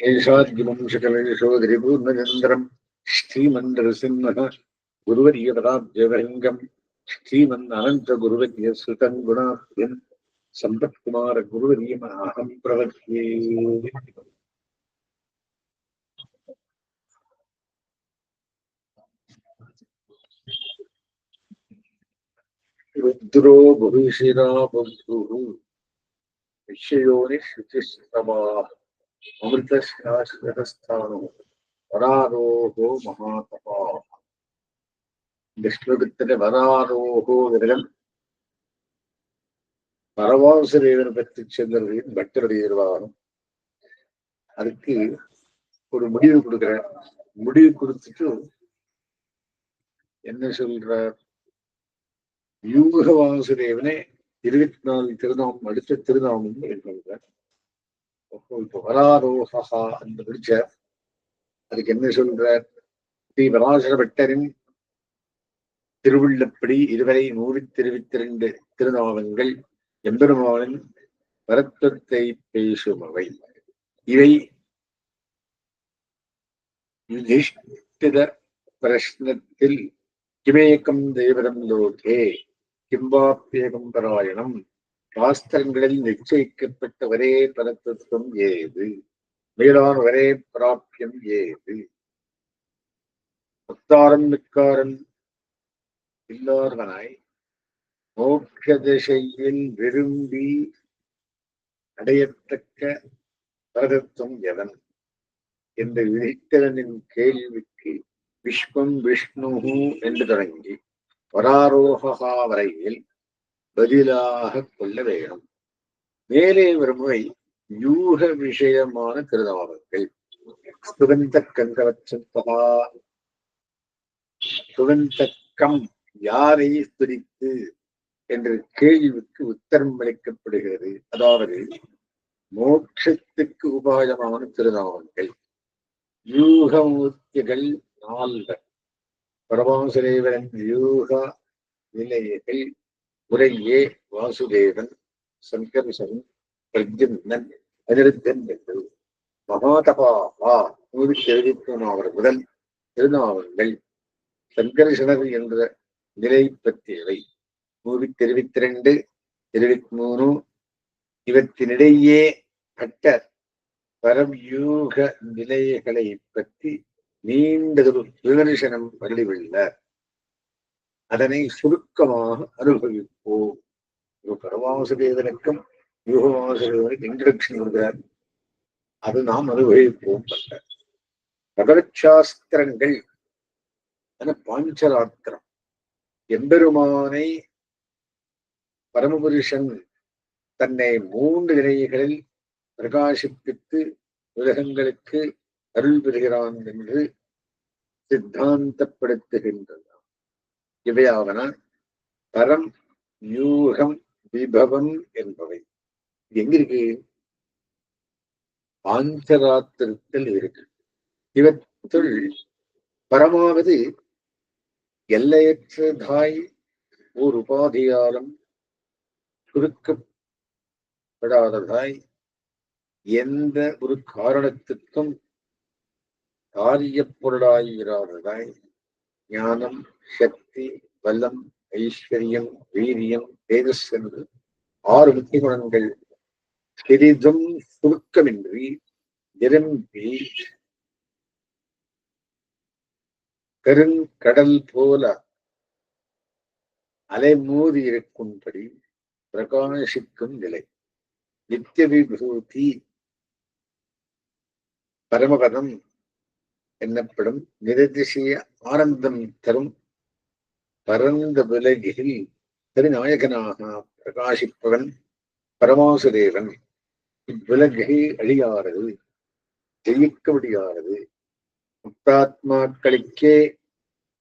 शेषाद्युमं शकलेशोदरिपूर्णचन्द्रं श्रीमन्नरसिंहः गुरुवर्यपदाब्जभृङ्गं श्रीमन्ननन्तगुरुवर्यसुतं गुणाब्धिं सम्पत्कुमारगुरुवर्यमहं प्रवद्ये। रुद्रो बहुशिरा बन्धुः विषयोनिश्रुतिस्तवाः अमृतशाश्वतस्थानो वरारोहो महातपाः விஷ்ணுவித்தனை வராரோகோ விரகம் பரவாசுரேவனை பற்றி சென்றவர்களின் பக்தருடைய நிர்வாகம். அதுக்கு ஒரு முடிவு கொடுக்குறேன். முடிவு கொடுத்துட்டு என்ன சொல்றார்? யூக வாசுதேவனே 24 திருநாமம் அடுத்த திருநாமம் சொல்றார். இப்போ வராரோகா அந்த பிடிச்சார். அதுக்கு என்ன சொல்றார்? ஸ்ரீ பராசர பட்டரின் திருவுள்ளப்படி இதுவரை 122 திருநாமங்கள் எம்பெருமானின் வரத்துவத்தை பேசுமவை. இவை யுதிஷ்டிர பிரஷ்னத்தில் கிமேகம் தேவரம் லோகே கிம்பாப்யேகம் பராயணம் சாஸ்திரங்களில் நிச்சயிக்கப்பட்ட ஒரே பரத்துவம் ஏது, மேலான ஒரே பிராபியம் ஏது? முத்தாரம் மிக்காரன் இல்லாதவனாய் மோட்ச திசையில் விரும்பி அடையத்தக்க பரதத்துவம் எவன் என்ற விதித்தவனின் கேள்விக்கு விஸ்வம் விஷ்ணு என்று தொடங்கி வராரோகா வரையில் பதிலாக கொள்ள வேணும். மேலே வருமுறை யூக விஷயமான திருநாமங்கள். சுகந்த கங்கவச்சந்தகா சுகந்தக்கம் யாரை துரித்து என்ற கேள்விக்கு உத்தரம் அளிக்கப்படுகிறது. அதாவது மோட்சத்துக்கு உபாயமான திருநாமங்கள். யூகமூர்த்திகள் 4. பரமாசுரேவன் யூக நிலையர்கள் முறையே வாசுதேவன், சங்கர்ஷன், பிரத்யும்னன், அனிருத்தன் என்று மகாதபாவா 123 முதல் திருநாமங்கள். சங்கர்ஷனர் என்ற நிலை பற்றியவை 122, 23. இவற்றினிடையே கட்ட பரம்யூக நிலைகளை பற்றி நீண்டதொரு விமர்சனம் வழியுள்ளார். அதனை சுருக்கமாக அனுபவிப்போம். பரமாசுதேவனுக்கும் யூகவாசுதேவனுக்கு இன்ட்ரடக்ஷன் கொடுக்கிறார். அது நாம் அனுபவிப்போம். பகவத்சாஸ்திரங்கள் பாஞ்சராத்திரம் எம்பெருமானை பரமபுருஷன் தன்னை 3 நிலைகளில் பிரகாசிப்பித்து உலகங்களுக்கு அருள் பெறுகிறான் என்று சித்தாந்தப்படுத்துகின்றன. இவையாவன பரம், யூகம், விபவம் என்பவை. எங்கிருக்கு? பாஞ்சராத்திரத்தில் இருக்கு. இவற்றுள் பரமாவது எல்லையற்றதாய் ஓர் உபாதியாலும் சுருக்கப்படாததாய் எந்த ஒரு காரணத்துக்கும் காரிய பொருளாயிராததாய் ஞானம், சக்தி, பலம், ஐஸ்வர்யம், வீரியம், தேஜஸ் என்று 6 முக்கிய குணங்கள் சிறிதும் சுருக்கமின்றி நிரம்பி பெருங்கடல் போல அலைமோதி இருக்கும்படி பிரகாசிக்கும் நிலை. நித்திய விபூதி பரமபதம் என்னப்படும் நிரதிசய ஆனந்தம் தரும் பரந்த உலகில் திருநாயகனாக பிரகாசிப்பவன் பரமாசுதேவன். இவ்வுலகை அழியாறது, ஜெயிக்க முடியாதது. முக்தாத்மாக்களுக்கே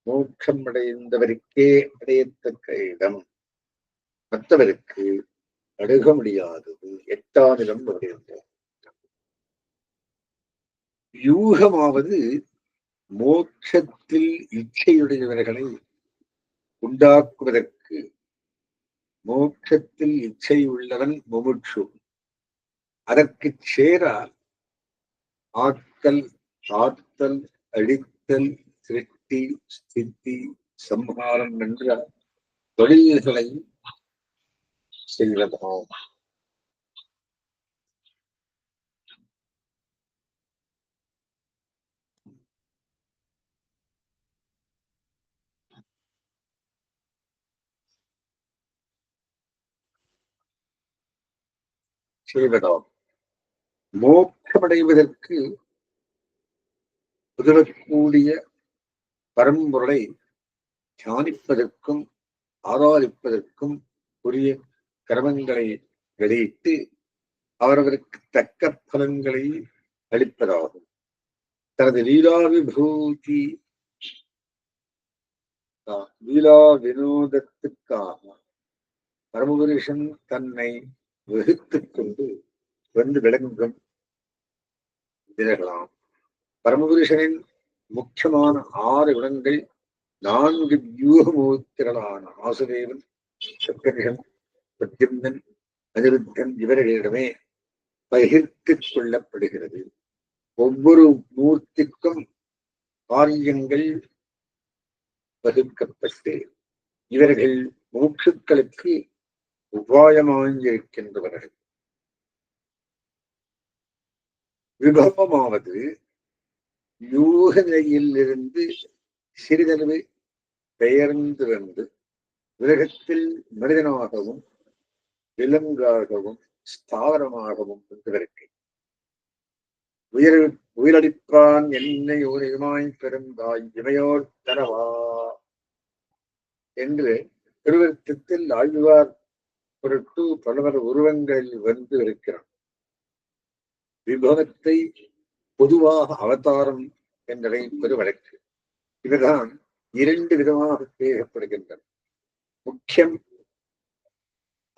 மோட்சம் அடைந்தவருக்கே அடையத்தக்க இடம், மற்றவருக்கு அணுக முடியாதது, எட்டானிடம் வருகின்றது. யூகமாவது மோட்சத்தில் இச்சையுடையவர்களை உண்டாக்குவதற்கு. மோட்சத்தில் இச்சை உள்ளவன் முமுட்சு. அதற்கு சேர ஆக்கல், காத்தல், அழித்தல், சிருஷ்டி, ஸ்திதி, சம்ஹாரம் என்ற தொழில்களை செய்வதாம். செய்வதாம். மோட்சமடைவதற்கு உதவக்கூடிய பரம்பொருளை தியானிப்பதற்கும் ஆராதிப்பதற்கும் உரிய கர்மங்களை வெளியிட்டு அவரவருக்கு தக்க பலன்களை அளிப்பதாகும். தனது லீலா விபூதி லீலா வினோதத்துக்காக பரமபுருஷன் தன்னை வகுத்துக் கொண்டு வந்து விளங்கும் தினகலாம். பரமபுருஷனின் முக்கியமான 6 குணங்கள் 4 வியூகமூர்த்திகளான ஆசுதேவன், சக்கரிஷன், பிரத்யும்னன், அனிருத்தன் இவர்களிடமே பகிர்த்துக் கொள்ளப்படுகிறது. ஒவ்வொரு மூர்த்திக்கும் காரியங்கள் வகுக்கப்பட்டு இவர்கள் மூச்சுக்களுக்கு உபாயமாயிருக்கின்றவர்கள். விபவமாவது யூக நிலையிலிருந்து சிறிதளவு பெயர்ந்து வந்து உலகத்தில் மனிதனாகவும் விலங்காகவும் ஸ்தாவரமாகவும் வந்தவருக்கு உயிரளிப்பான் என்னை உரிமாய் பெருந்தாய் இமையோர் தரவா என்று திருவருத்தத்தில் ஆழ்வார் பொருட்டு பலவர் உருவங்களில் வந்து இருக்கிறார். விபவத்தை பொதுவாக அவதாரம் என்றழைப்பது வழக்கு. இவர்தான் 2 விதமாக பேசப்படுகின்றன. முக்கியம்,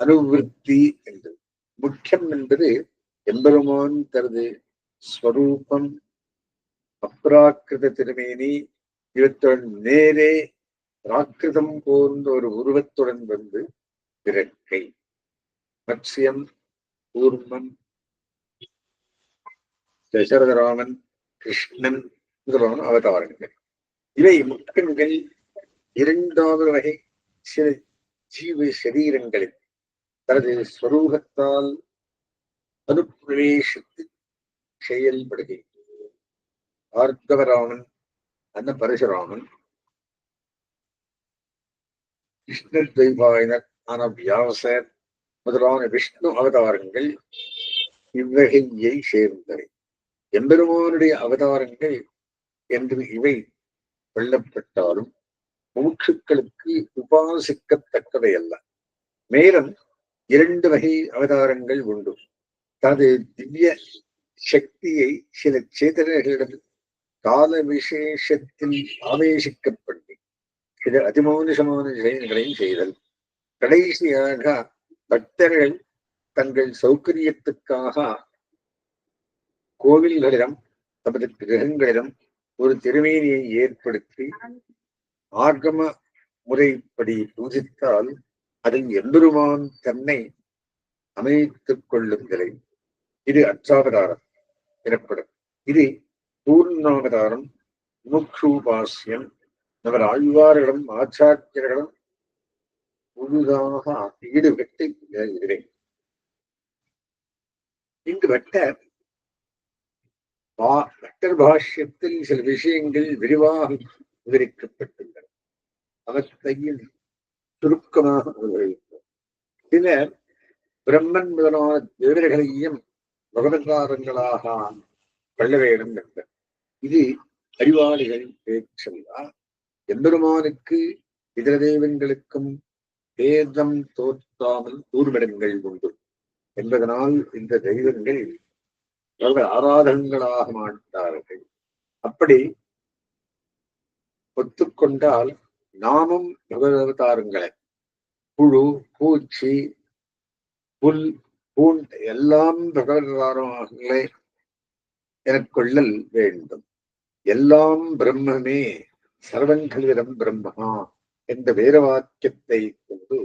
அனுவிருத்தி என்று. முக்கியம் என்பது எம்பெருமான் தனது ஸ்வரூபம், அப்ராக்கிருத திருமேனி இவற்றுடன் நேரே பிராக்கிருதம் போன்ற ஒரு உருவத்துடன் வந்து பிறக்கை. மத்ஸ்யம், கூர்மன், தசரதராமன், கிருஷ்ணன் முதலான அவதாரங்கள். இவை முக்கியங்கள். 2வது வகை சில ஜீவ சரீரங்களில் தனது ஸ்வரூபத்தால் அனுப்பிரவேசித்து செயல்படுகின்றது. ஆர்கவராமன், அன்ன பரசுராமன், கிருஷ்ணர் துவைபாயனர் ஆன வியாசர் முதலான விஷ்ணு அவதாரங்கள் இவ்வகையை சேர்ந்தவை. எம்பெருமானுடைய அவதாரங்கள் என்று இவை கொள்ளப்பட்டாலும் மூச்சுக்களுக்கு உபாசிக்கத்தக்கவை அல்ல. மேலும் 2 வகை அவதாரங்கள் உண்டு. தனது திவ்ய சக்தியை சில சேதனர்களிடம் கால விசேஷத்தில் ஆவேசிக்கப்பட்டு சில அதிமானுஷமான செயல்களையும் செய்தல். கடைசியாக பக்தர்கள் தங்கள் சௌகரியத்துக்காக கோவில்களிடம் தமது கிரகங்களிடம் ஒரு திருமேனியை ஏற்படுத்தி ஆகம முறைப்படி பூஜித்தால் அதில் எம்பெருமான் தன்னை அமைத்துக் கொள்ளும் நிலை. இது அச்சாவதாரம் எனப்படும். இது பூர்ணாவதாரம். முக்ஷூபாஸ்யம் அவர் ஆழ்வார்களும் ஆச்சாரியர்களும் முழுதாக ஈடுபட்டு இருக்கிறேன். இங்கு பட்டர் பாஷ்யத்தில் சில விஷயங்கள் விரிவாக விவரிக்கப்பட்டுள்ளன. அவற்றையும் சுருக்கமாக விவரிப்போம். சிலர் பிரம்மன் முதலான தேவர்களையும் பகவத்காரங்களாக கொள்ள வேண்டும் என்பர். இது அறிவாளிகளின் பேச்சல்லா. எம்பெருமானுக்கு இதர தெய்வங்களுக்கும் பேதம் தோற்றாமல் ஊர்வலங்கள் உண்டு என்பதனால் இந்த தெய்வங்கள் ஆராதகங்களாக மாட்டார்கள். அப்படி ஒத்துக்கொண்டால் நாமும் பகவதாரங்களை புழு, பூச்சி, புல், பூண் எல்லாம் பகவதாரங்களே எனக் கொள்ளல் வேண்டும். எல்லாம் பிரம்மமே, சர்வங்களிடம் பிரம்மா என்ற வேத வாக்கியத்தை கொண்டு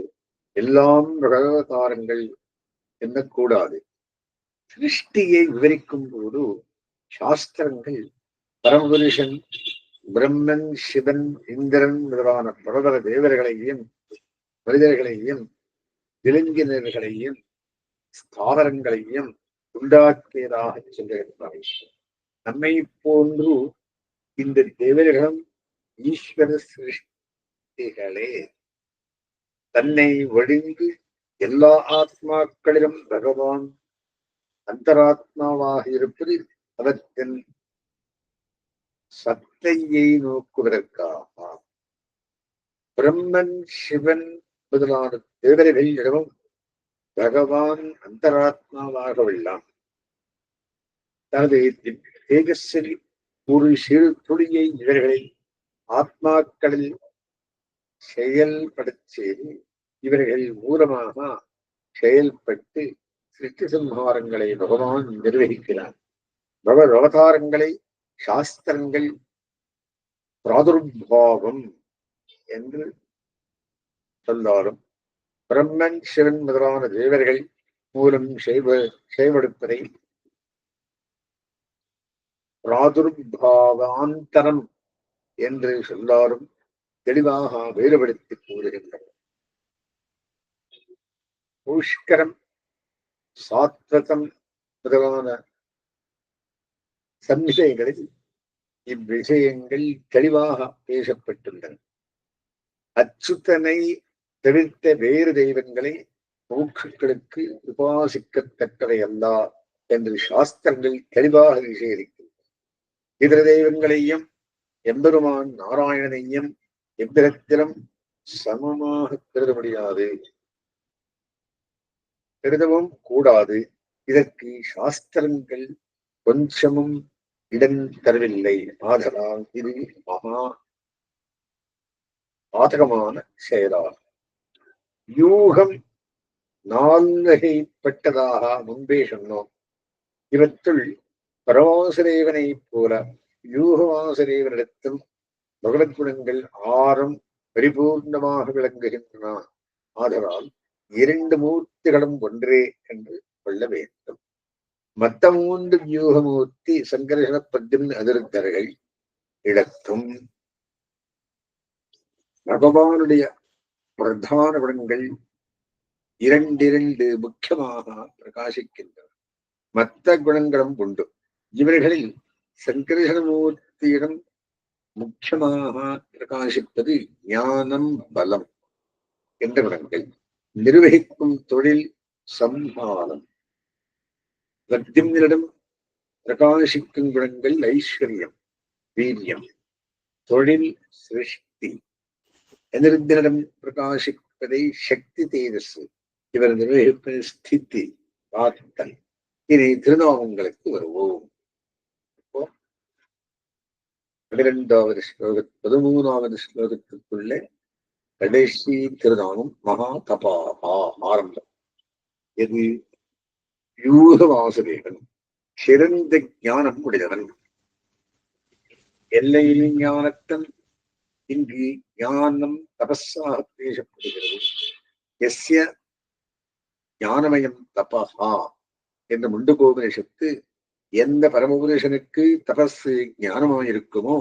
எல்லாம் பகவதாரங்கள் எண்ணக்கூடாது. சிருஷ்டியை விவரிக்கும் போது சாஸ்திரங்கள் பரமபுருஷன் பிரம்மன், சிவன், இந்திரன் முதலான பரதர தேவர்களையும் மனிதர்களையும் விலங்கினர்களையும் ஸ்தாவரங்களையும் உண்டாக்கியதாக சொல்லுகிறார். நம்மை போன்று இந்த தேவர்களும் ஈஸ்வர சிருஷ்டிகளே. தன்னை ஒழிந்து எல்லா ஆத்மாக்களிலும் பகவான் அந்தராத்மாவாக இருப்பது அவற்றின் சத்தையை நோக்குவதற்காக. பிரம்மன், சிவன் முதலான தேவர்களிடமும் பகவான் அந்தராத்மாவாக உள்ளான். தனது தேஜஸ்ஸில் ஒரு சிறு துளியை இவர்களில் ஆத்மாக்களில் செயல்படச் செய்து இவர்கள் மூலமாக செயல்பட்டு சிருஷ்டி சம்ஹாரங்களை பகவான் நிர்வகிக்கிறார். பகவத் அவதாரங்களை சாஸ்திரங்கள் பிராதுர்பாவம் என்று சொன்னாலும் பிரம்மன், சிவன் முதலான தேவர்கள் மூலம் செயல்படுப்பதை பிராதுர்பாவாந்தரம் என்று சொல்லாலும் தெளிவாக வேறுபடுத்தி கூறுகின்றனர். புஷ்கரம், சாத்வதம் முதலான சம்ஹிதைகளில் இவ்விஷயங்கள் தெளிவாக பேசப்பட்டுள்ளன. அச்சுதனை தவிர்த்த வேறு தெய்வங்களை மோட்சங்களுக்கு உபாசிக்கத்தக்கவை அல்ல என்று சாஸ்திரங்கள் தெளிவாக நிஷேதிக்கின்றன. இதர தெய்வங்களையும் எம்பெருமான் நாராயணனையும் எவ்விதத்திலும் சமமாக கருத முடியாது, கருதவும் கூடாது. இதற்கு சாஸ்திரங்கள் கொஞ்சமும் இடம் தரவில்லை. ஆதலால் இது மகா பாதகமான செயலாகும். யூகம் நால்வகைப்பட்டதாக முன்பே சொன்னோம். இவற்றுள் பரமாசுரேவனை போல யூகவாசுரேவனிடத்தில் பகவத் குணங்கள் 6 பரிபூர்ணமாக விளங்குகின்றன. ஆதலால் 2 மூர்த்திகளும் ஒன்றே என்று கொள்ள வேண்டும். மற்ற 3 வியூகமூர்த்தி சங்கர்ஷண பத்தின் அதிர்த்தர்கள் இடத்தும் பகவானுடைய பிரதான குணங்கள் 2 முக்கியமாக பிரகாசிக்கின்றன. மற்ற குணங்களும் உண்டு. இவர்களில் சங்கர்ஷணமூர்த்தியிடம் முக்கியமாக பிரகாசிப்பது ஞானம், பலம் என்ற குணங்கள். நிர்வகிக்கும் தொழில் சம்ஹாரம். வத்தியனிடம் பிரகாசிக்கும் குணங்கள் ஐஸ்வர்யம், வீரியம், தொழில், சிருஷ்டி. அனிருத்தனிடம் பிரகாசிப்பதை சக்தி, தேஜஸ். இவர் நிர்வகிப்பது ஸ்திதி, பார்த்தல். இனி திருநாமங்களுக்கு வருவோம். 12வது ஸ்லோகம் 13வது ஸ்லோகத்துக்குள்ளே கடைசி திருநாமம் மகா தபாகா ஆரம்பம். இது யூக வாசுதேவன், சிறந்த ஞானம் உடையவன். எல்லையில் ஞானத்தன். இங்கு ஞானம் தபஸாக பேசப்படுகிறது. எஸ்ய ஞானமயம் தபஹா என்ற முண்டகோபனிஷத்து எந்த பரமபுருஷனுக்கு தபசு ஞானமாயிருக்குமோ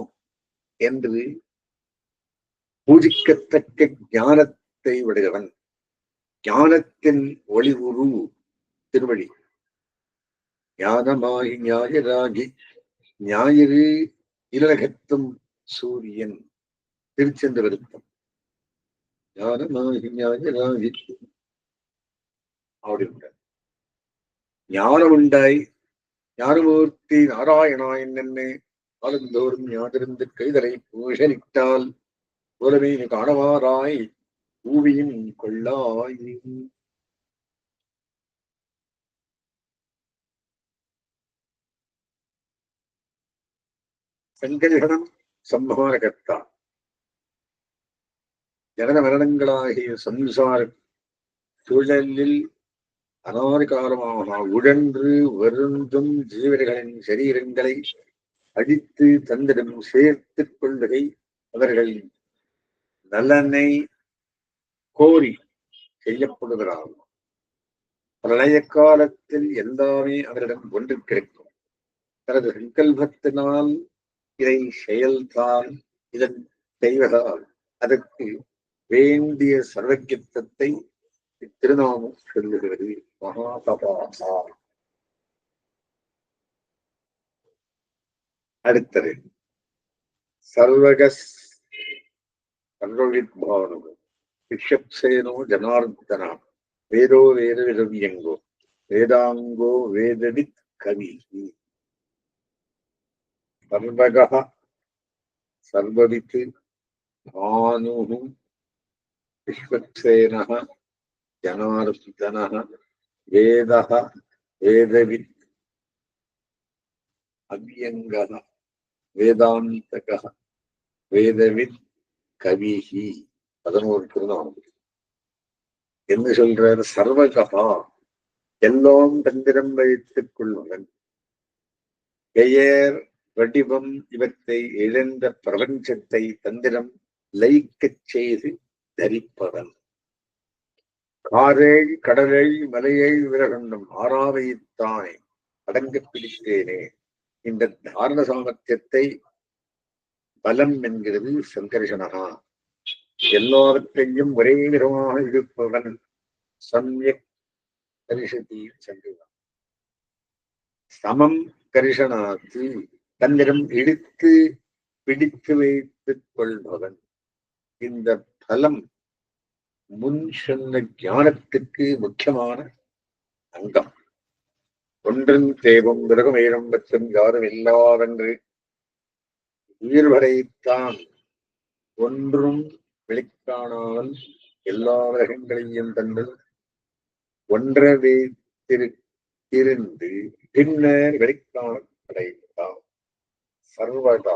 என்று பூஜிக்கத்தக்க ஞானத்தை உடையவன். ஞானத்தின் ஒளி உரு திருவடி. ஞானமாகி ஞாயிறாகி ஞாயிறு இலகத்தும் சூரியன். திருச்செந்த விருத்தம். ஞானமாகி ஞாயிறாகி அப்படி ஞானம் உண்டாய் ஞானமூர்த்தி நாராயணா என்னென்ன காலந்தோறும் ஞாதிருந்து கைதரை பூஷனிட்டால் போலவே காணவாராய் பூவியின் கொள்ளாய். சங்கரிகணம் சம்ஹாரகர்த்தா. ஜனன மரணங்களாகிய சம்சார சூழலில் அனாதிகாலமாக உழன்று வருந்தும் ஜீவர்களின் சரீரங்களை அடித்து தந்திடம் சேர்த்துக் கொள்வதை அவர்கள் நலனை கோரி செய்யப்படுகிறார்கள். பிரளய காலத்தில் எல்லாமே அவரிடம் ஒன்று கிடைக்கும். தனது சங்கல்பத்தினால் இதை செயல்தான் இதன் செய்வதால் அதற்கு வேண்டிய சர்வஜித்தத்தை இத்திருநாமம் சொல்லுகிறது. மகாதபாசா. அடுத்தது சர்வகஸ் சர்வவித்பானு ரிஷப்சேனோ ஜனார்தனா வேதோ வேத விரவியங்கோ வேதாங்கோ வேதவித் கவி. சர்வகः சர்வவித் பானுः விஸ்வக்சேனः ஜனார்தனः வேதः வேதவித் அவ்யங்கः வேதாந்தகः வேதவித் கவிஹி. 11 திருநாமம். என்ன சொல்றார்? சர்வகா, எல்லாம் தந்திரம் வைத்துக் கொள்வன், பெயர் வடிவம் இவற்றை இழந்த பிரபஞ்சத்தை தந்திரம் லயிக்கச் செய்து தரிப்பவன், காரேழ் கடலேழ் மலையேழ் விரகண்டம் ஆறாவைத்தானே அடங்க பிடித்தேனே. இந்த தாரண சாமர்த்தியத்தை பலம் என்கிறது சங்கர்ஷணா. எல்லாவற்றையும் ஒரே விதமாக இருப்பவன் சம்யக் கரிஷதி சங்கரன். சமம் கரிஷனாத்து, தன்னிடம் இழுத்து பிடித்து வைத்துக் கொள்பவன். இந்த பலம் முன் சொன்ன ஞானத்துக்கு முக்கியமான அங்கம். ஒன்றும் தேவும் விறகும் ஏறும் பற்றும் யாரும் இல்லாதென்று உயிர்வரைத்தான் ஒன்றும் வெளிக்காணாமல் எல்லா கிரகங்களையும் தந்து ஒன்ற வைத்திருந்து பின்னர் வெளிக்காண அடைந்தார். சர்வதா.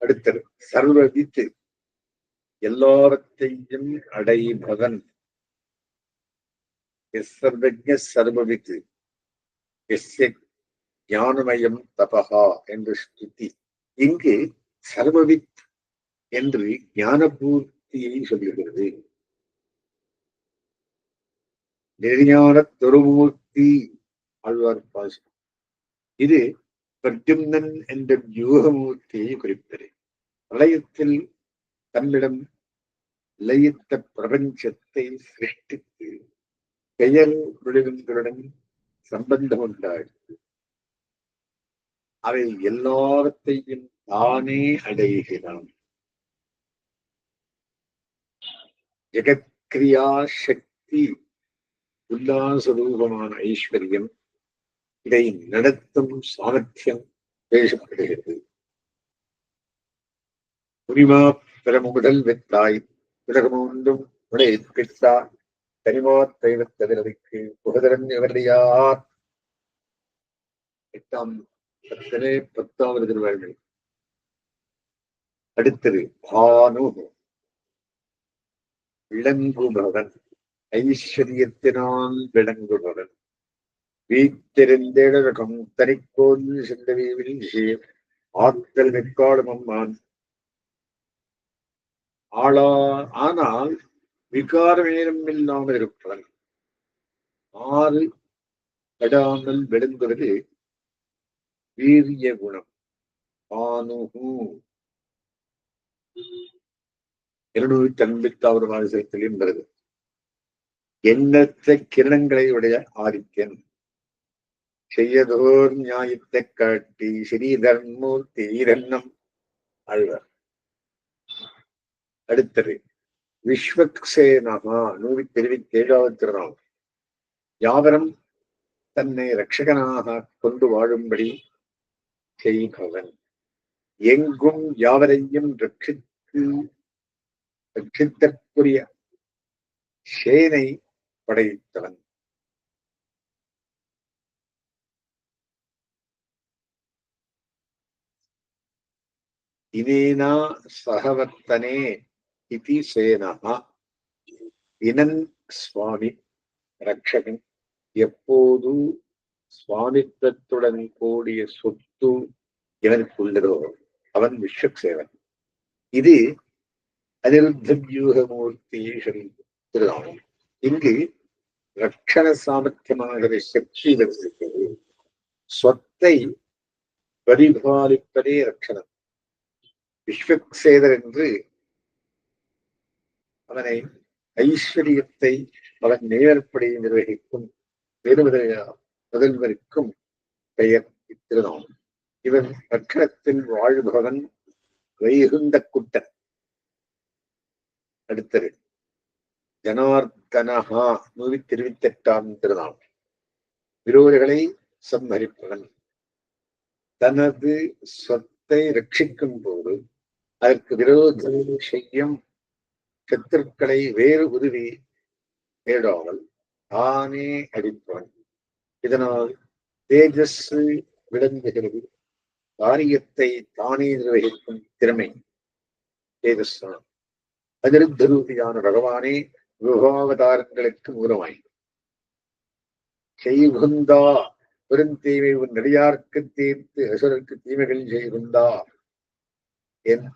அடுத்தது சர்வவித்து, எல்லாவற்றையும் அடைபவன். சர்வஜ சர்வவித்து எஸ்ய ஞானமயம் தபகா என்று ஸ்துதி. இங்கு சர்வவித் என்று ஞானபூர்த்தியை சொல்லுகிறது. நிர்ஞான துருமூர்த்தி ஆழ்வார் பாசம். இது பிரத்யும்னன் என்ற யூகமூர்த்தியை குறிப்பது. பிரளயத்தில் தன்னிடம் லயித்த பிரபஞ்சத்தை சிருஷ்டித்து பெயர் விழுவங்களுடன் சம்பந்தம் உண்டாயிற்று. அவை எல்லாவற்றையும் தானே அடைகிறான். ஜெகத்கிரியா சக்தி உல்லாசரூபமான ஐஸ்வர்யம், இதை நடத்தும் சாமர்த்தியம் பேசப்படுகிறது. புரிமா பிறமுதல் வெத்தாய் பிறகமொன்றும் உடைப்பித்தா தனிமா தெய்வத்தவிரவிக்கு புகதரன் எவரையார். 8ஆம் 10வது திருவாழ்கள். அடுத்தது பானு, விளங்குபவன், ஐஸ்வர்யத்தினால் விளங்குபவன். வீட்டிருந்தேழகம் தனிக்கோல் சென்றவில் விஷயம் ஆற்றல் வெக்காடும் அம்மான். ஆனால் விகாரம் இல்லாமல் இருப்பவன். 6 படாமல் விளங்குவது வீரிய குணம். பானுகு 256 வாசகத்திலும் வருது. எண்ணற்ற கிரணங்களை உடைய ஆதித்யன், செய்யதோர் நியாயத்தை காட்டி ஸ்ரீதர்மூர்த்தி இரன்னம் ஆழ்வார். அடுத்தது விஸ்வக்சேனகா 127வது திருநாமம். யாவரும் தன்னை ரட்சகனாக கொண்டு வாழும்படி செய்பவன், எங்கும் யாவரையும் ரட்சித்தற்குரிய சேனை படைத்தவன். இனேனா சகவர்த்தனே இதி சேனஹா. இனன் சுவாமி ரட்சகன். எப்போது சுவாமித்துவத்துடன் கூடிய சொத்து இவனுக்கு உள்ளதோ அவன் விஸ்வக்சேவன். இது அனிருத்த வியூகமூர்த்தியை திருநாமம். இங்கு ரட்சண சாமர்த்தியமாக சக்தி இருக்கிறது. சொத்தை பரிபாலிப்பதே ரட்சணம். விஸ்வக்சேதர் என்று அவனை ஐஸ்வர்யத்தை அவன் நேர்படி நிர்வகிக்கும் முதல்வருக்கும் பெயர் இத்திருநாமம். இவன் ரட்சணத்தில் வாழ்பவன் வைகுந்த குட்டன். அடுத்தது ஜனார்தனஹா 128ஆம் திருநாள். விரோதிகளை சம்ஹரிப்பவன். தனது சொத்தை ரட்சிக்கும் போது அதற்கு விரோதம் செய்யும் சத்துருக்களை வேறு உதவி தேடாமல் தானே அடிப்பவன். இதனால் தேஜஸ் விளங்குகிறது. காரியத்தை தானே நிர்வகிக்கும் திறமை தேஜஸ். அதிருத்தரூபியான பகவானே விபவாவதாரங்களுக்கு மூலமாய் செய்குந்தா பெருந்தீமை உன் நடிகார்க்கு தீர்த்து அசுரருக்கு தீமைகள் செய்குந்தா என்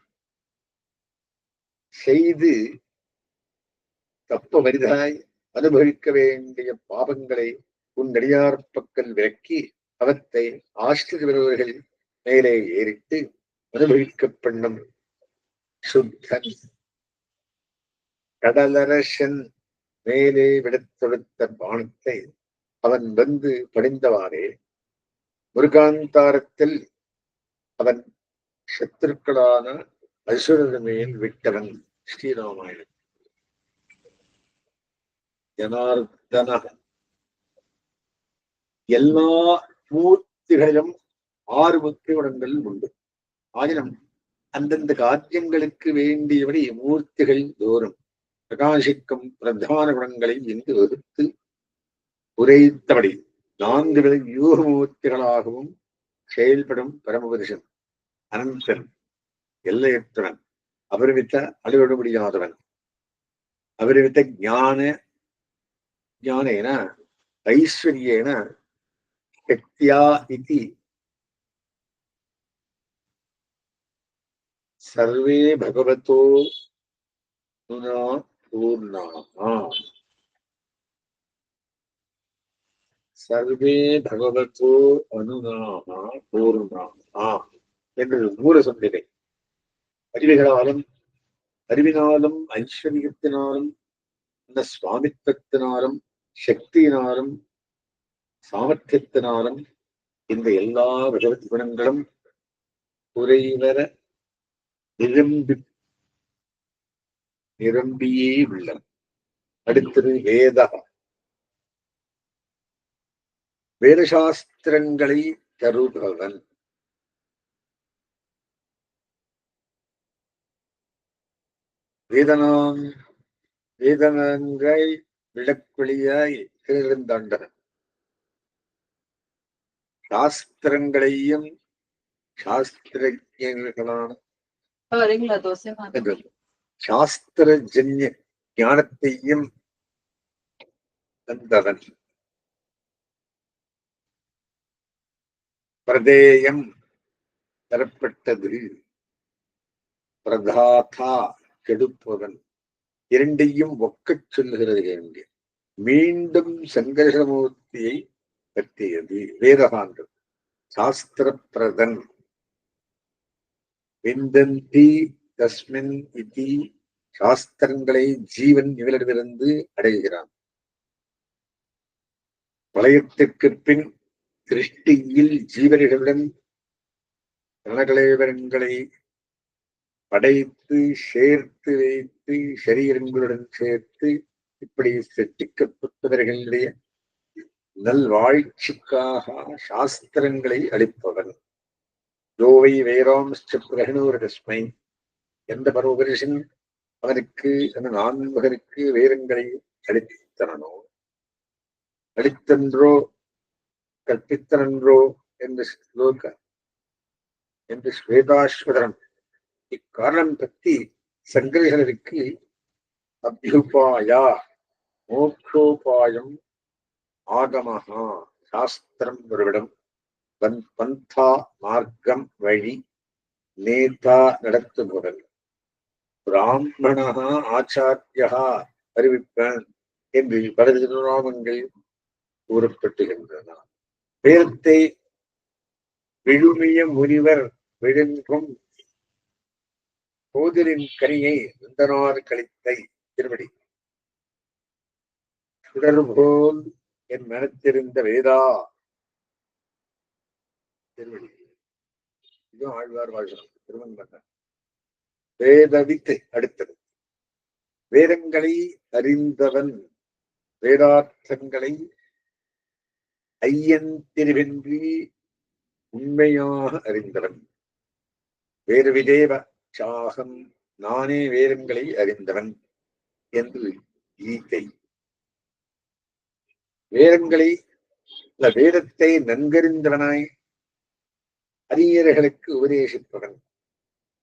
செய்து தப்ப வரிதாய் அனுபவிக்க வேண்டிய பாபங்களை உன் நடிகார் பக்கல் விலக்கி அவத்தை ஆசிரியர்கள் மேலே ஏறிட்டு அனுபவிக்கப்பண்ணும் சுத்தன். கடலரசன் மேலே விடத்தொடுத்த பானத்தை அவன் வந்து படிந்தவாறே முருகாந்தாரத்தில் அவன் சத்துருக்களான அசுரர் மேல் விட்டவன். ஸ்ரீராமாயணம். ஜனார்தன. எல்லா மூர்த்திகளிலும் 6 முக்கிய குணங்கள் உண்டு. ஆயினும் அந்தந்த காரியங்களுக்கு வேண்டியபடி மூர்த்திகள் தோறும் பிரகாசிக்கும் பிரதான குணங்களை இங்கு வகுத்து உரைத்தபடி 4 யூகமூர்த்திகளாகவும் செயல்படும் பரமபுருஷன் அனந்தன், எல்லையற்றவன், அபரிமித்த அளவிட முடியாதவன், அபரிமித்த ஞானேன ஐஸ்வர்யேன சக்தியா இதி சர்வே பகவதோ பூர்ணாஹ. சர்வே பகவதோ அனுநாஹ பூர்ணாஹ என்று மூல சொல்லினை. அறிவினாலும் ஐஸ்வர்யத்தினாலும் அந்த சுவாமித்வத்தினாலும் சக்தியினாலும் சாமர்த்தியத்தினாலும் இந்த எல்லா பகவத் குணங்களும் குறைவர நிரம்பியே உள்ளன. அடுத்தது வேதசாஸ்திரங்களை தருபவன். வேதனங்கை விளக்குழியாய் திகழ்ந்தாண்டவன். சாஸ்திரங்களையும் சாஸ்திரஜர்களான சாஸ்திரஜன்ய ஞானத்தையும் தந்தவன். பிரதேயம் தரப்பட்டது. பிரதாதா கெடுப்பவன். இரண்டையும் ஒக்கச் சொல்லுகிறது வேண்டிய. மீண்டும் சங்கர்ஷமூர்த்தியை பற்றியது வேதகாண்டம். சாஸ்திர பிரதன். விந்தந்தி தஸ்மின் இதி சாஸ்திரங்களை ஜீவன் இவரிடமிருந்து அடைகிறான். வளையத்திற்கு பின் திருஷ்டியில் ஜீவனிகளுடன் ரணகலேவரங்களை படைத்து சேர்த்து வைத்து சரீரங்களுடன் சேர்த்து இப்படி சிருஷ்டிக்கப்பட்டவர்களுடைய நல்வாழ்ச்சிக்காக சாஸ்திரங்களை அளிப்பவன். யோவை வேராம்ஸ்ச பிரகணோரஸ்மை. எந்த பரமபுருஷன் அவனுக்கு அந்த 4 மகனுக்கு வேதங்களை அளித்தனோ அளித்தன்றோ கற்பித்தனன்றோ என்று ஸ்லோக என்று ஸ்வேதாஸ்வதரம் இக்காரணம் பற்றி சங்கரிகளுக்கு அபியுபாயா மோக்ஷோபாயம் ஆகமஹா சாஸ்திரம் ஒருவிடம் பந்தா மார்க்கம் வழி நேதா நடத்துபவன் பிராமணா ஆச்சாரியா அறிவிப்பன் என்று பல திருநாமங்கள் கூறப்பட்டுகின்றன. வேதத்தை விழுமிய முனிவர் விழுங்கும் போதிரின் கனியை நந்தனார் கழித்தை திருவடி. சுடர்போல் என் மனத்திருந்த வேதா திருவடி. இதுவும் ஆழ்வார் வாழ்க்கை திருமணம். வேதவித்து அடுத்தது. வேதங்களை அறிந்தவன், வேதார்த்தங்களை ஐயன் திருவென்றி உண்மையாக அறிந்தவன். வேறு விதேவ சாகம், நானே வேதங்களை அறிந்தவன் என்று ஈகை. வேதங்களை வேதத்தை நன்கறிந்தவனாய் அறிஞர்களுக்கு உபதேசிப்பவன்.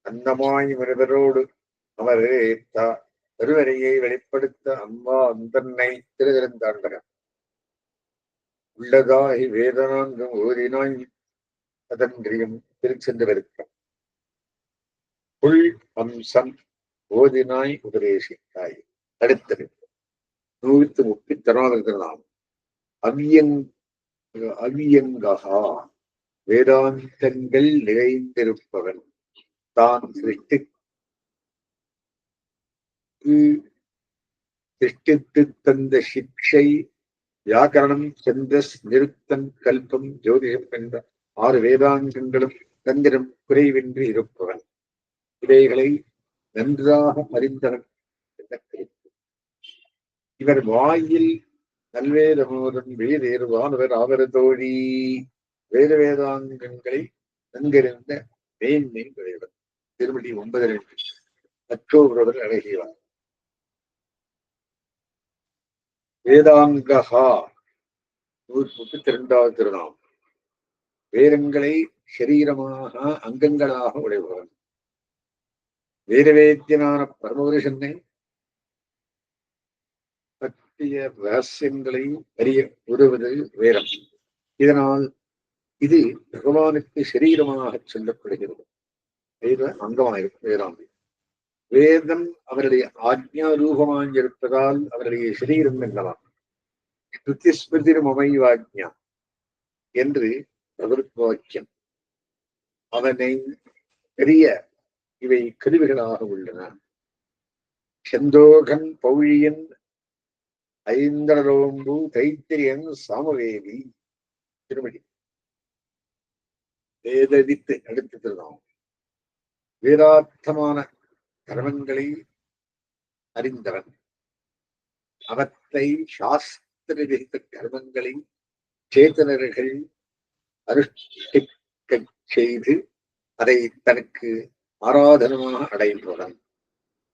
அன்னமாய் மனிதரோடு அமரே கருவறையை வெளிப்படுத்த அம்மா அந்தன்னை திருதிருந்தாண்டனர். உள்ளதாய் வேதனாங்கும் ஓரினாய் அதன்றியும் திருச்சென்றவருக்கம். புல் அம்சம் ஓதினாய் உபதேசித்தாய். அடுத்தது 130 நாம் அவியங்கா வேதாந்தங்கள் நிறைந்திருப்பவன். தான் சிருஷ்டித்து தந்த சிக்ஷை, வியாக்கரணம், சந்தஸ், நிருத்தம், கல்பம், ஜோதிடம் என்ற 6 வேதாந்தங்களும் தந்திரம் குறைவின்றி இருப்பவன். இவைகளை நன்றாக அறிந்தவன். இவர் வாயில் நல்வேதமோதன் வேதேறுவானவர் ஆவர் தோழி. வேத வேதாங்கங்களை நன்கறிந்த மேன்மை உடையவர். திருமணி 9 அற்றோர் அழகியவர். வேதாங்கா 132வது திருநாம். வேதங்களை சரீரமாக அங்கங்களாக உடையவன். வேதவேத்தியனான பரமபுருஷனை பற்றிய ரகசியங்களை அறிய உதவுவது வேதம். இதனால் இது பகவானுக்கு சரீரமாக சொல்லப்படுகிறது. வேத அங்கமாயிருக்கும் வேதாந்தி. வேதம் அவருடைய ஆக்ஞா ரூபமாக இருப்பதால் அவருடைய சரீரம் என்னலாம். ஸ்மிருதிஸ்மிருதிருமமை வாக்ஞா என்று வாக்கியம். அவனை பெரிய இவை கருவிகளாக உள்ளன. செந்தோகன், பௌழியன், ஐந்தரோம்பு, தைத்திரியன், சாமவேதி திருமணி. வேதவித்து அடுத்து திருநாம். வேதார்த்தமான கர்மங்களை அறிந்தவன். அவற்றை சாஸ்திர விகித கர்மங்களை சேத்தனர்கள் அனுஷ்டிக்க செய்து அதை தனக்கு ஆராதனமாக அடைந்தவன்.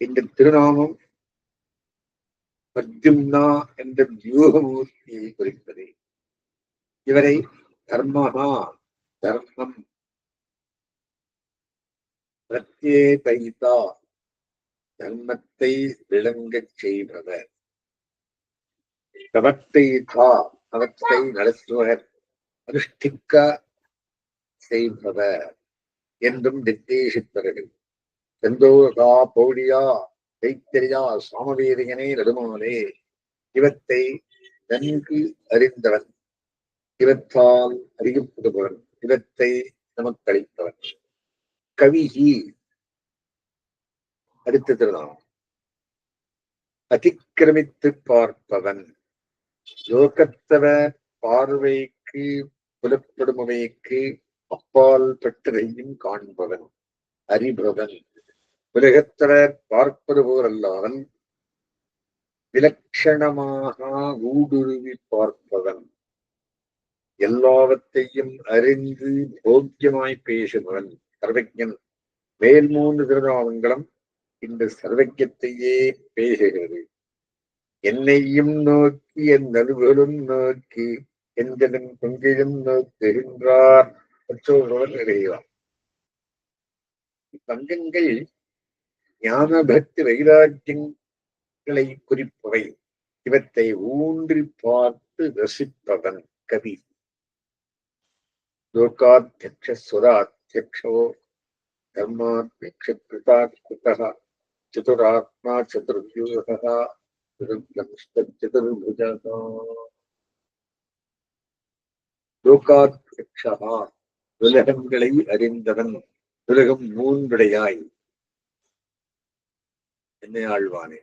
இந்த திருநாமம் பத்யும்னா என்ற வியூகமூர்த்தியை குறிப்பது. இவரை தர்மஹா, தர்மம், பிரத்யேதைதா, தர்மத்தை விளங்கச் செய்பவர், தவத்தைதா, அவற்றை நடத்துவர், அனுஷ்டிக்க செய்பவர் என்றும் நிர்தேசிப்பவர்கள். செந்தோகா, பௌடியா, தைத்திரியா, சாமவேதியனே நடுமாலே இவத்தை நன்கு அறிந்தவன், இவற்றால் அறியப்படுபவன், இவத்தை நமக்களிப்பவன். கவிஹி அடுத்த திருநாம். அதிக்கிரமித்து பார்ப்பவன். லோகத்தவர் பார்வைக்கு புலப்படுபவைக்கு அப்பால் பெற்றதையும் காண்பவன், அறிபவன். உலகத்தவர் பார்ப்பது போலல்லாதவன், விலட்சணமாக ஊடுருவி பார்ப்பவன், எல்லாவற்றையும் அறிந்து போக்கியமாய் பேசுபவன், சர்வஜன். மேல் 3 திருநாமங்களும் இந்த சர்வஜத்தையே பேசுகிறது. என்னையும் நோக்கி என் நடுகளும் நோக்கி எந்தனும் கொங்கிலும் நோக்குகின்றார் மற்றொருவர் நிறைவார். பங்கங்கள் ஞான பக்தி வைராக்கியங்களை குறிப்பவை. இவற்றை ஊன்றி பார்த்து ரசிப்பவன் கவி. லோகாத்தியக்ஷ சுராத்தியக்ஷோ தர்மாத்மிக்ஷிருதாத்மிகः சதுராத்மா சதுர்வியூஹः சதுர்புஜः. லோகாத்தியக்ஷः உலகங்களை அறிந்தவன் உலகம் மூன்றுடையாய் என்னை ஆழ்வானே.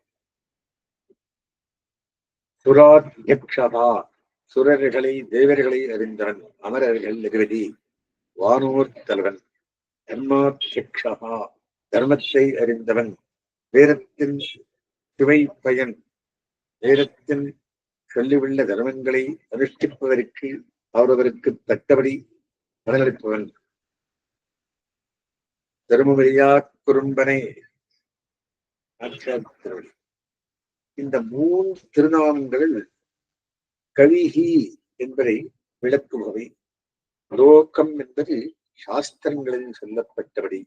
சுராத்யக்ஷா சுரர்களை தேவர்களை அறிந்தவன் அமரர்கள் நிகழ்தி வானோர் தலைவன். தர்மாத்யக்ஷா தர்மத்தை அறிந்தவன் வேதத்தின் சுவை பயன் வேதத்தின் சொல்லியுள்ள தர்மங்களை அனுஷ்டிப்பதற்கு அவரவருக்கு தக்கபடி பலனளிப்பவன். தருமபுரியா குறும்பனை. இந்த மூன்று திருநாமங்களில் கவிஹி என்பதை விளக்குபவை. லோகம் என்பது சாஸ்திரங்களில் சொல்லப்பட்டபடி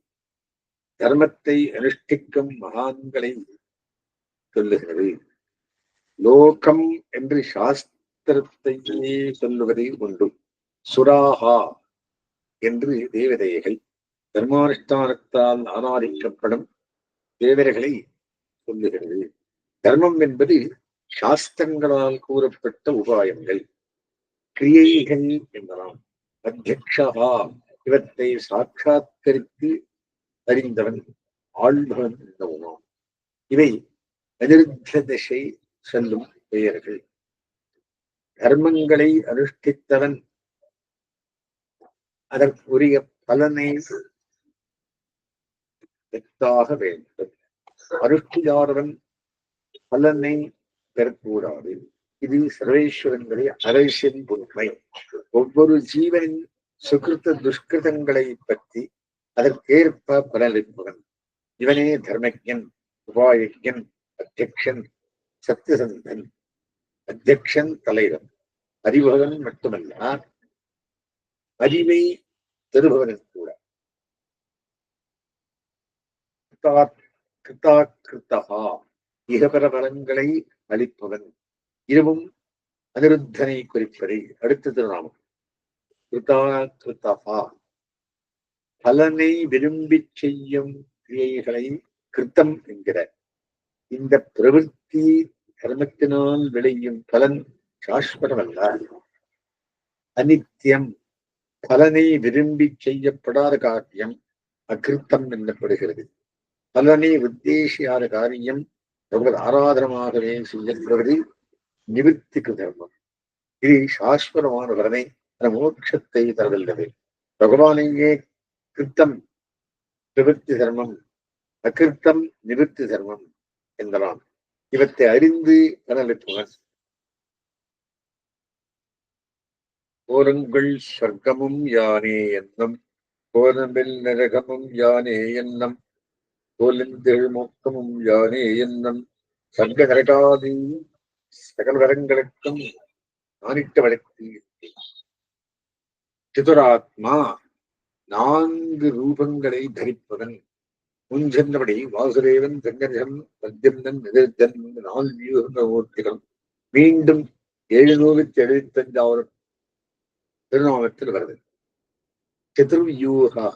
தர்மத்தை அனுஷ்டிக்கும் மகான்களை சொல்லுகிறது. லோகம் என்று சாஸ்திரத்தையே சொல்லுவதை உண்டு. சுராஹா என்று தேவதைகள் தர்மானுஷ்டானத்தால் ஆராதிக்கப்படும் தேவர்களை சொல்லுகிறது. தர்மம் என்பது சாஸ்திரங்களால் கூறப்பட்ட உபாயங்கள் கிரியைகள் என்பதாம். அத்தியக்ஷா இவற்றை சாட்சாத்கரித்து அறிந்தவன் ஆழ்பவன் என்பவனாம். இவை அனிருத்த திசை சொல்லும் பெயர்கள். தர்மங்களை அனுஷ்டித்தவன் அதற்குரிய பலனை பெற்றாக வேண்டும். அனுஷ்டியாதவன் பலனை பெறக்கூடாது. இது சர்வேஸ்வரனுடைய அரசின் உண்மை. ஒவ்வொரு ஜீவனின் சுகிருத்த துஷ்கிருதங்களை பற்றி அதற்கேற்ப பலனளிப்பவன். இவனே தர்மஜன், உபாயஜன், அத்தியக்ஷன், சத்தியசந்தன். அத்தியக்ஷன் தலைவன், அறிபவன் மட்டுமல்ல அறிவை தருபவன் கூட. கிருதா இகபர பலன்களை அளிப்பவன். இதுவும் அனிருத்தனை குறிப்பதை அடுத்த திருநாமம். கிருதா பலனை விரும்பி செய்யும் கிரியைகளை கிருத்தம் என்கிற. இந்த பிரவൃத்தி தர்மத்தினால் விளையும் பலன் சாஸ்வதமல்ல, அனித்தியம். பலனை விரும்பி செய்யப்படாத காரியம் அகிருத்தம் என்னப்படுகிறது. பலனை உத்தேசியாத காரியம் பகவத் ஆராதனமாகவே செய்யப்படுவது நிவர்த்தி தர்மம். இது சாஸ்வதமான பலனை மோட்சத்தை தரவல்லது. பகவானையே கிருத்தம் நிவர்த்தி தர்மம், அகிருத்தம் நிவர்த்தி தர்மம் என்பதாம். இவற்றை அறிந்து பலனளிப்பவன். போருங்கள் சொர்க்கமும் யானே என்னும் போரம்பில் நரகமும் யானே என்னும் போலிந்தெழு மொக்கமும் யானே என்னும் சர்க்க நரகாதி சகல வரங்களுக்கும் நானிட்ட வழக்கு. சிதுராத்மா நான்கு ரூபங்களை தரிப்பவன். முன்சென்றபடி வாசுதேவன், சங்கர்ஷன், பத்யந்தன், நிதர்த்தன் 4 வியூக மூர்த்திகள் மீண்டும் 775வது திருநாமத்தில் வருது. சதுர்வியூகா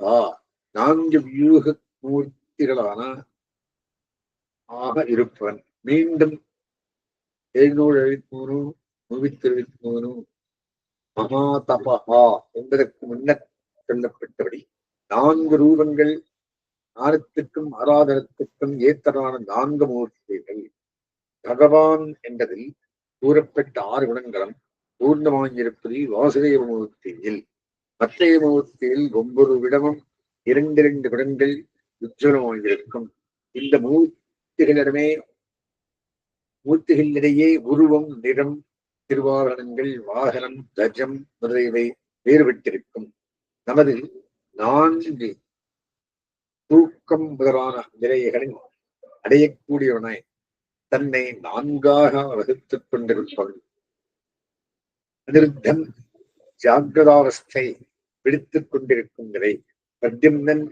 4 வியூக மூர்த்திகளான ஆக இருப்பவன். மீண்டும் 773 123 மகாதபா என்பதற்கு முன்னர் சொல்லப்பட்டபடி 4 ரூபங்கள் ஞானத்திற்கும் ஆராதனத்திற்கும் ஏத்தரான 4 மூர்த்திகள். பகவான் என்பதில் கூறப்பட்ட 6 குணங்களும் பூர்ணமாயிருப்பது வாசுதேவ மூர்த்தியில். மற்றைய மூர்த்தியில் ஒவ்வொரு விடமும் 2 குணங்கள் உஜ்வலமாயிருக்கும். இந்த மூர்த்திகளிடையே உருவம், நிறம், திருவாரணங்கள், வாகனம், கஜம் முதலியவை வேறுபட்டிருக்கும். நமது 4 தூக்கம் முதலான நிலைகளில் அடையக்கூடியவனாய் தன்னை 4ஆக வகுத்துக் கொண்டிருப்பவன். அனிருத்தன் ஜாகிரதாவஸ்தை விடுத்துக் கொண்டிருக்கும் நிலை. பத்யம்னன்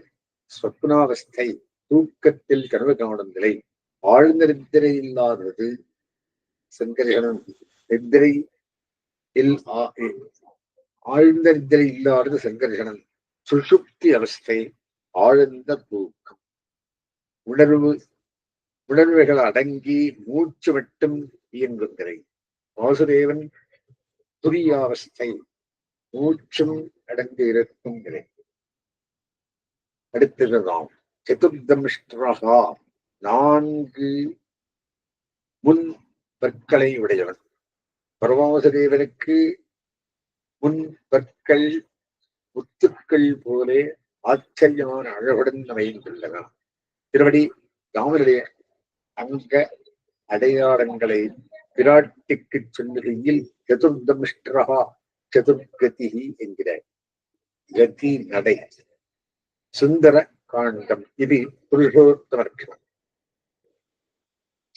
ஸ்வப்னாவஸ்தை தூக்கத்தில் கனவு காணும் நிலை. ஆழ்ந்த நித்திரை இல்லாதது சங்கரிகணம். ஆழ்ந்த நித்திரை இல்லாதது சங்கரிகணம். சுஷுப்தி அவஸ்தை ஆழ்ந்த தூக்கம். உணர்வுகள் அடங்கி மூச்சு மட்டும் இயங்கும் நிலை. வாசுதேவன் துரியாவஸ்தை மூச்சும் அடங்கி இருக்கும் நிலை. அடுத்ததுதான் சதுர்தமிஷ்டரா, 4 முன் பற்களை உடையவன். பரமஹம்சதேவனுக்கு முன் பற்கள் முத்துக்கள் போலே ஆச்சரியமான அழகுடன் அமைந்துள்ளன. திருவடி ராமனுடைய அங்க அடையாளங்களை பிராட்டிக்கு சொல்லுகையில் சதுர்தமிஷ்டரா சதுர்கதி என்கிறார். கதி நடை, சுந்தர காண்டம், இது புருஷோத்தமர்க்கம்.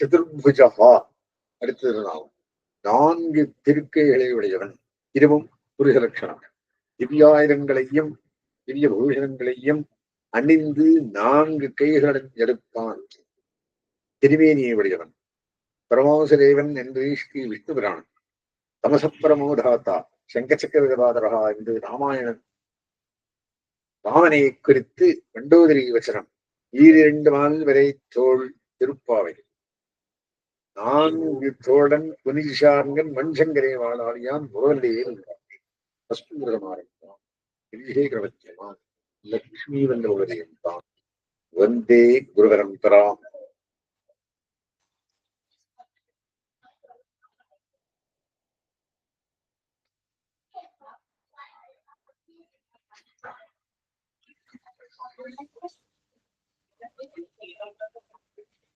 சதுர்புஜா, அடுத்தது நாம் 4 திருக்கைகளை உடையவன், இதுவும் புருஷ லட்சணம். திவ்யாயுதங்களையும் திவ்ய பூஷணங்களையும் அணிந்து 4 கைகளுடன் எடுத்தான். திருமேனியை உடையவன் பரமஹம்சதேவன் என்று ஸ்ரீ விஷ்ணு புராணம். தமசப்பரமோதாத்தா சங்கச்சக்கரபாதரா என்று ராமாயணம் ராமனை குறித்து மண்டோதரி வச்சனம். 2 மால் வரை தோல் திருப்பாவை. 4 தோழன் புனிஷார்கன் மண்சங்கரே வாழாளியான் முரவல்லையில் அஸ்புரமாறான் கிரவத்தியமான் லக்ஷ்மி வந்தோதரியான் வந்தே குருபரம்பராம்.